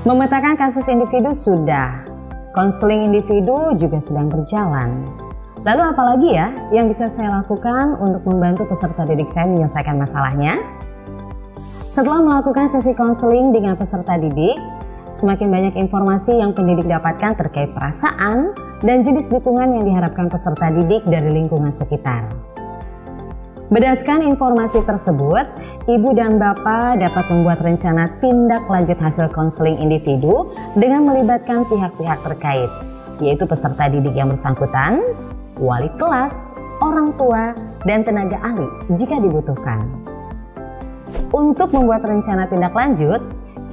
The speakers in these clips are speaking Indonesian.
Memetakan kasus individu sudah, konseling individu juga sedang berjalan. Lalu apalagi ya yang bisa saya lakukan untuk membantu peserta didik saya menyelesaikan masalahnya? Setelah melakukan sesi konseling dengan peserta didik, semakin banyak informasi yang pendidik dapatkan terkait perasaan dan jenis dukungan yang diharapkan peserta didik dari lingkungan sekitar. Berdasarkan informasi tersebut, Ibu dan Bapak dapat membuat rencana tindak lanjut hasil konseling individu dengan melibatkan pihak-pihak terkait, yaitu peserta didik yang bersangkutan, wali kelas, orang tua, dan tenaga ahli jika dibutuhkan. Untuk membuat rencana tindak lanjut,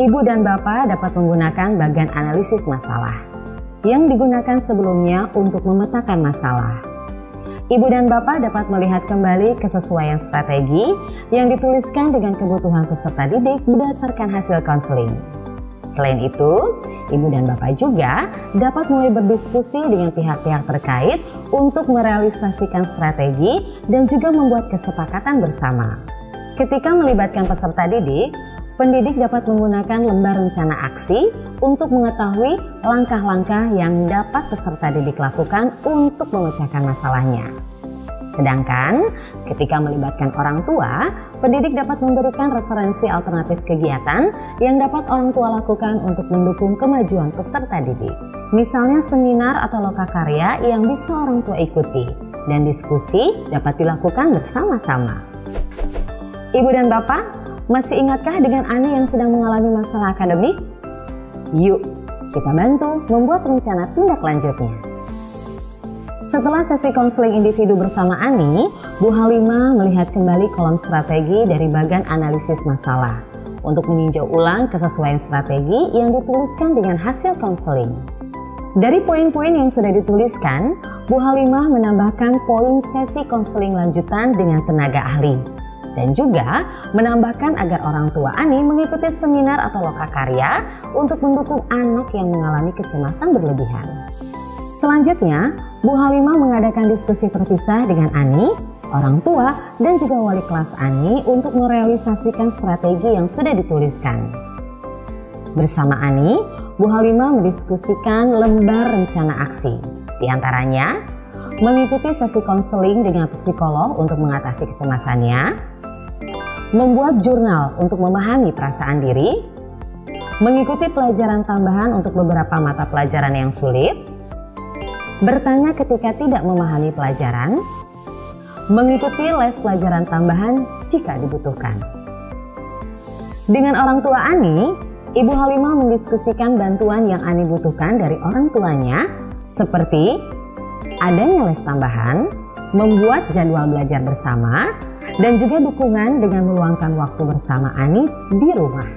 Ibu dan Bapak dapat menggunakan bagian analisis masalah yang digunakan sebelumnya untuk memetakan masalah. Ibu dan Bapak dapat melihat kembali kesesuaian strategi yang dituliskan dengan kebutuhan peserta didik berdasarkan hasil konseling. Selain itu, Ibu dan Bapak juga dapat mulai berdiskusi dengan pihak-pihak terkait untuk merealisasikan strategi dan juga membuat kesepakatan bersama. Ketika melibatkan peserta didik, pendidik dapat menggunakan lembar rencana aksi untuk mengetahui langkah-langkah yang dapat peserta didik lakukan untuk memecahkan masalahnya. Sedangkan ketika melibatkan orang tua, pendidik dapat memberikan referensi alternatif kegiatan yang dapat orang tua lakukan untuk mendukung kemajuan peserta didik. Misalnya seminar atau lokakarya yang bisa orang tua ikuti dan diskusi dapat dilakukan bersama-sama. Ibu dan Bapak, masih ingatkah dengan Ani yang sedang mengalami masalah akademik? Yuk, kita bantu membuat rencana tindak lanjutnya. Setelah sesi konseling individu bersama Ani, Bu Halimah melihat kembali kolom strategi dari bagian analisis masalah untuk meninjau ulang kesesuaian strategi yang dituliskan dengan hasil konseling. Dari poin-poin yang sudah dituliskan, Bu Halimah menambahkan poin sesi konseling lanjutan dengan tenaga ahli. Dan juga menambahkan agar orang tua Ani mengikuti seminar atau lokakarya untuk mendukung anak yang mengalami kecemasan berlebihan. Selanjutnya, Bu Halimah mengadakan diskusi terpisah dengan Ani, orang tua, dan juga wali kelas Ani untuk merealisasikan strategi yang sudah dituliskan. Bersama Ani, Bu Halimah mendiskusikan lembar rencana aksi. Di antaranya, mengikuti sesi konseling dengan psikolog untuk mengatasi kecemasannya, membuat jurnal untuk memahami perasaan diri, mengikuti pelajaran tambahan untuk beberapa mata pelajaran yang sulit, bertanya ketika tidak memahami pelajaran, mengikuti les pelajaran tambahan jika dibutuhkan. Dengan orang tua Ani, Ibu Halimah mendiskusikan bantuan yang Ani butuhkan dari orang tuanya seperti adanya les tambahan, membuat jadwal belajar bersama, dan juga dukungan dengan meluangkan waktu bersama Ani di rumah.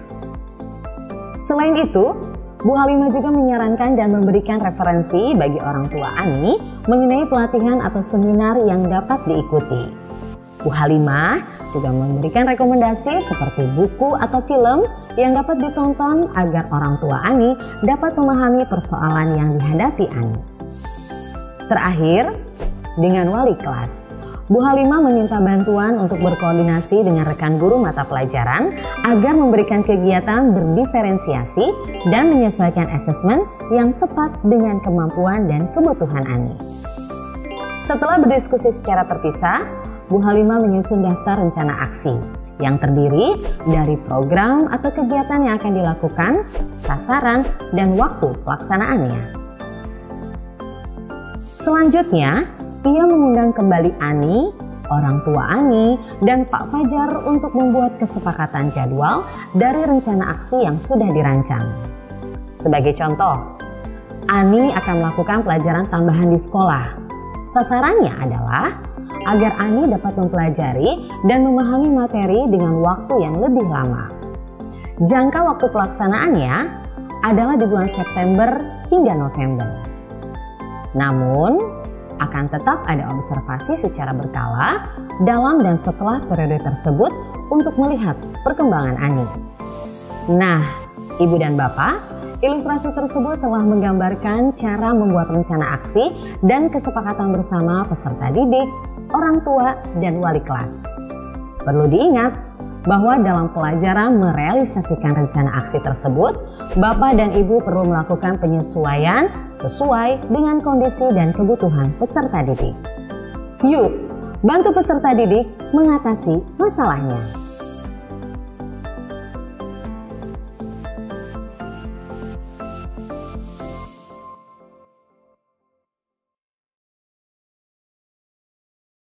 Selain itu, Bu Halimah juga menyarankan dan memberikan referensi bagi orang tua Ani mengenai pelatihan atau seminar yang dapat diikuti. Bu Halimah juga memberikan rekomendasi seperti buku atau film yang dapat ditonton agar orang tua Ani dapat memahami persoalan yang dihadapi Ani. Terakhir, dengan wali kelas, Bu Halimah meminta bantuan untuk berkoordinasi dengan rekan guru mata pelajaran agar memberikan kegiatan berdiferensiasi dan menyesuaikan asesmen yang tepat dengan kemampuan dan kebutuhan Ani. Setelah berdiskusi secara terpisah, Bu Halimah menyusun daftar rencana aksi yang terdiri dari program atau kegiatan yang akan dilakukan, sasaran, dan waktu pelaksanaannya. Selanjutnya, ia mengundang kembali Ani, orang tua Ani, dan Pak Fajar untuk membuat kesepakatan jadwal dari rencana aksi yang sudah dirancang. Sebagai contoh, Ani akan melakukan pelajaran tambahan di sekolah. Sasarannya adalah agar Ani dapat mempelajari dan memahami materi dengan waktu yang lebih lama. Jangka waktu pelaksanaannya adalah di bulan September hingga November. Namun, akan tetap ada observasi secara berkala dalam dan setelah periode tersebut untuk melihat perkembangan Ani. Nah, Ibu dan Bapak, ilustrasi tersebut telah menggambarkan cara membuat rencana aksi dan kesepakatan bersama peserta didik, orang tua, dan wali kelas. Perlu diingat, bahwa dalam pelajaran merealisasikan rencana aksi tersebut, Bapak dan Ibu perlu melakukan penyesuaian sesuai dengan kondisi dan kebutuhan peserta didik. Yuk, bantu peserta didik mengatasi masalahnya.